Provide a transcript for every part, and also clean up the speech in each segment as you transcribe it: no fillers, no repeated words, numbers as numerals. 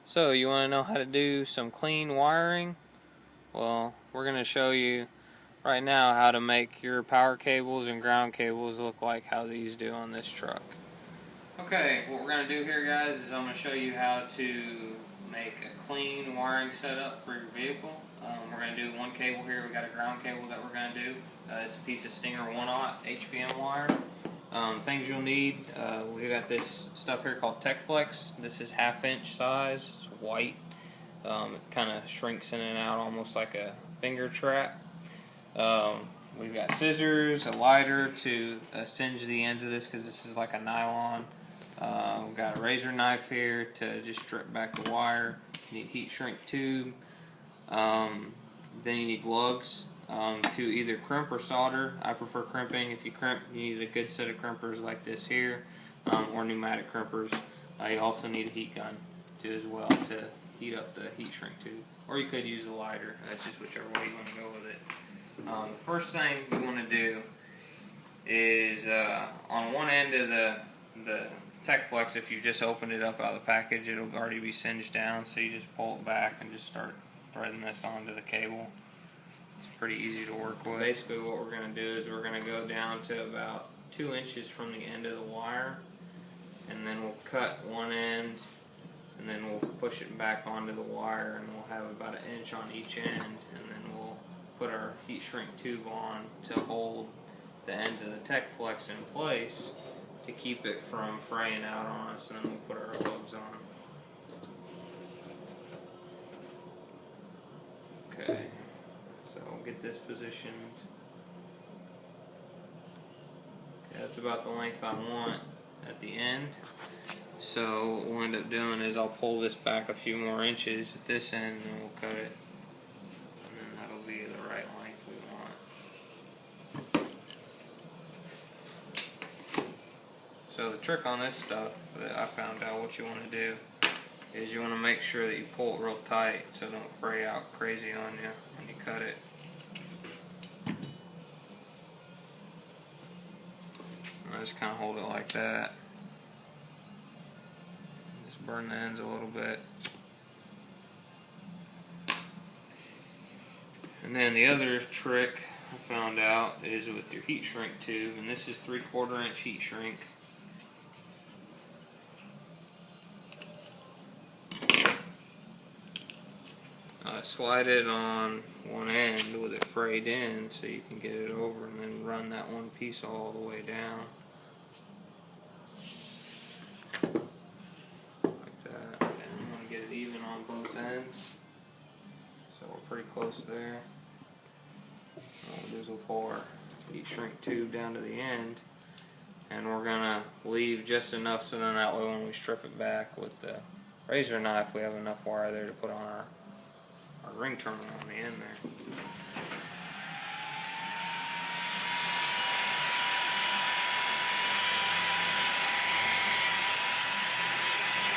So you want to know how to do some clean wiring? Well, we're going to show you right now how to make your power cables and ground cables look like how these do on this truck. Okay, what we're going to do here, guys, is I'm going to show you how to make a clean wiring setup for your vehicle. We're going to do one cable here. We got a ground cable that we're going to do. It's a piece of Stinger 1/0 HPM wire. Things you'll need, we got this stuff here called Techflex. This is 1/2 inch size. It's white. It kind of shrinks in and out almost like a finger trap. We've got scissors, a lighter to singe the ends of this because this is like a nylon. We've got a razor knife here to just strip back the wire. You need heat shrink tube. Then you need lugs to either crimp or solder. I prefer crimping. If you crimp, you need a good set of crimpers like this here, or pneumatic crimpers. You also need a heat gun too as well to heat up the heat shrink tube. Or you could use a lighter. That's just whichever way you want to go with it. The first thing you want to do is on one end of the Techflex, if you just opened it up out of the package, it'll already be singed down, so you just pull it back and just start threading this onto the cable. It's pretty easy to work with. Basically what we're going to do is we're going to go down to about 2 inches from the end of the wire, and then we'll cut one end, and then we'll push it back onto the wire, and we'll have about 1 inch on each end, and then we'll put our heat shrink tube on to hold the ends of the Techflex in place to keep it from fraying out on us, and then we'll put our lugs on. Okay, so we'll get this positioned. Okay, that's about the length I want at the end. So what we'll end up doing is I'll pull this back a few more inches at this end, and we'll cut it, and then that'll be the right length we want. So the trick on this stuff that I found out, what you want to do is you want to make sure that you pull it real tight so it don't fray out crazy on you when you cut it. I just kind of hold it like that. Just burn the ends a little bit. And then the other trick I found out is with your heat shrink tube, and this is 3/4 inch heat shrink. Slide it on one end with it frayed in so you can get it over, and then run that one piece all the way down. Like that. And you want to get it even on both ends. So we're pretty close there. What we'll do is we'll pull our heat shrink tube down to the end, and we're going to leave just enough so then that way when we strip it back with the razor knife, we have enough wire there to put on our ring terminal on the end there.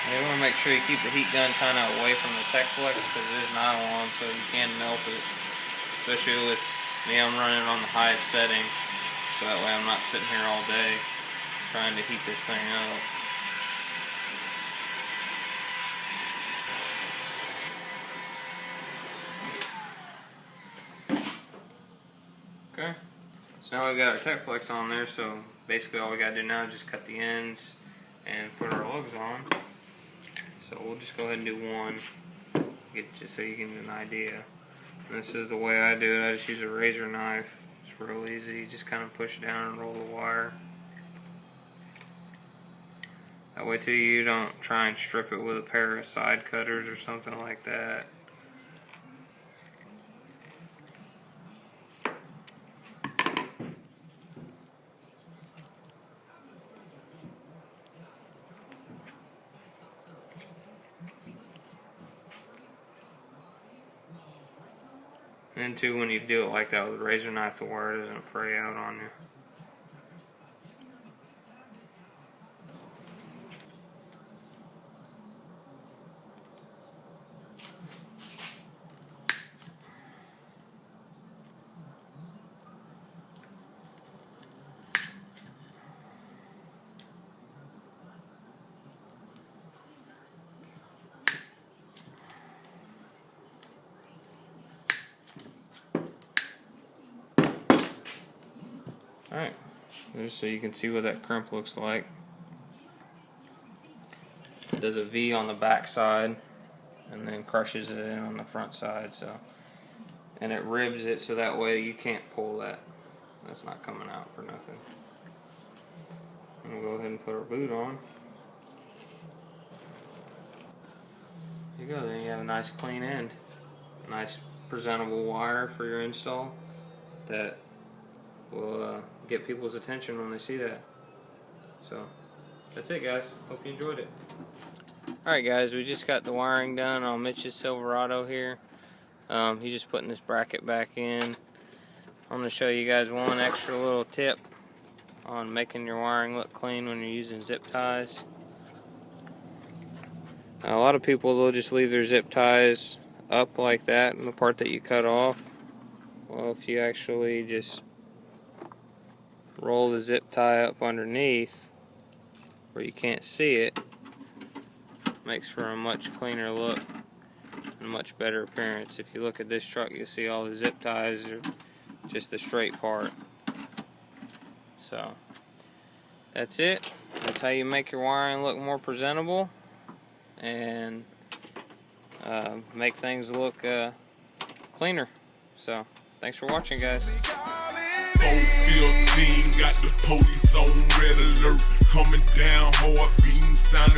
You want to make sure you keep the heat gun kind of away from the Techflex because it is nylon, so you can melt it. Especially with me, I'm running on the highest setting, so that way I'm not sitting here all day trying to heat this thing up. Okay, so now we've got our Techflex on there, so basically all we got to do now is just cut the ends and put our lugs on. So we'll just go ahead and do one, just so you can get an idea. And this is the way I do it. I just use a razor knife. It's real easy. Just kind of push down and roll the wire. That way too you don't try and strip it with a pair of side cutters or something like that. And too, when you do it like that with a razor knife, the wire doesn't fray out on you. Alright, just so you can see what that crimp looks like. It does a V on the back side and then crushes it in on the front side, so, and it ribs it so that way you can't pull that. That's not coming out for nothing. And we'll go ahead and put our boot on. There you go, then you have a nice clean end. Nice presentable wire for your install that will get people's attention when they see that. So that's it, guys. Hope you enjoyed it. Alright guys, we just got the wiring done on Mitch's Silverado here. He's just putting this bracket back in. I'm going to show you guys one extra little tip on making your wiring look clean when you're using zip ties. A lot of people will just leave their zip ties up like that in the part that you cut off. Well, if you actually just roll the zip tie up underneath where you can't see it, makes for a much cleaner look and much better appearance. If you look at this truck, you'll see all the zip ties are just the straight part. So that's it. That's how you make your wiring look more presentable and make things look cleaner. So thanks for watching, guys. 415 got the police on red alert, coming down hard, beating, sounding